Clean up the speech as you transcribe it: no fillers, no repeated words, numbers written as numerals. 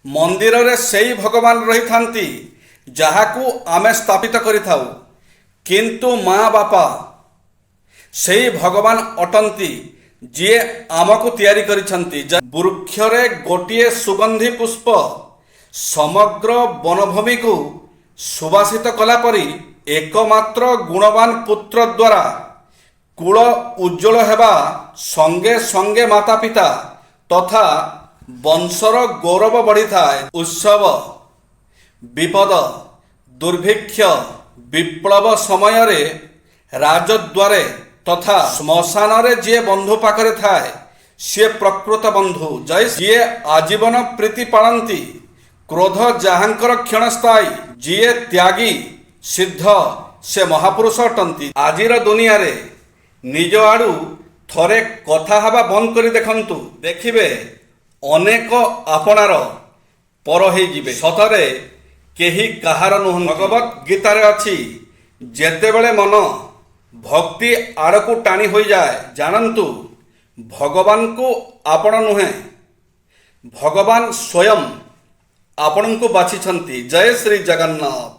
ମନ୍ଦିରରେ ସେଇ ଭଗବାନ ରହିଥାନ୍ତି ଯାହାକୁ ଆମେ ସ୍ଥାପିତ କରିଥାଉ, କିନ୍ତୁ ମା ବାପା ସେଇ ଭଗବାନ ଅଟନ୍ତି ଯିଏ ଆମକୁ ତିଆରି କରିଛନ୍ତି। ବୃକ୍ଷରେ ଗୋଟିଏ ସୁଗନ୍ଧି ପୁଷ୍ପ ସମଗ୍ର ବନଭୂମିକୁ ସୁବାସିତ କଲା ପରି ଏକମାତ୍ର ଗୁଣବାନ ପୁତ୍ର ଦ୍ୱାରା କୁଳ ଉଜ୍ଜଳ ହେବା ସଙ୍ଗେ ସଙ୍ଗେ ମାତା ପିତା ତଥା ବଂଶର ଗୌରବ ବଢ଼ିଥାଏ। ଉତ୍ସବ, ବିପଦ, ଦୁର୍ଭିକ୍ଷ, ବିପ୍ଳବ ସମୟରେ ରାଜଦ୍ୱାରେ ତଥା ଶ୍ମଶାନରେ ଯିଏ ବନ୍ଧୁ ପାଖରେ ଥାଏ ସିଏ ପ୍ରକୃତ ବନ୍ଧୁ। ଯିଏ ଆଜୀବନ ପ୍ରୀତି ପାଳନ୍ତି, କ୍ରୋଧ ଯାହାଙ୍କର କ୍ଷଣସ୍ଥାୟୀ, ଯିଏ ତ୍ୟାଗୀ ସିଦ୍ଧ ସେ ମହାପୁରୁଷ ଅଟନ୍ତି। ଆଜିର ଦୁନିଆରେ ନିଜ ଆଡ଼ୁ ଥରେ କଥା ହେବା ବନ୍ଦ କରି ଦେଖନ୍ତୁ, ଦେଖିବେ ଅନେକ ଆପଣାର ପର ହେଇଯିବେ। ସତରେ କେହି କାହାର ନୁହଁ। ଭଗବତ ଗୀତାରେ ଅଛି, ଯେତେବେଳେ ମନ ଭକ୍ତି ଆଡ଼କୁ ଟାଣି ହୋଇଯାଏ, ଜାଣନ୍ତୁ ଭଗବାନଙ୍କୁ ଆପଣ ନୁହେଁ, ଭଗବାନ ସ୍ୱୟଂ ଆପଣଙ୍କୁ ବାଛିଛନ୍ତି। ଜୟ ଶ୍ରୀ ଜଗନ୍ନାଥ।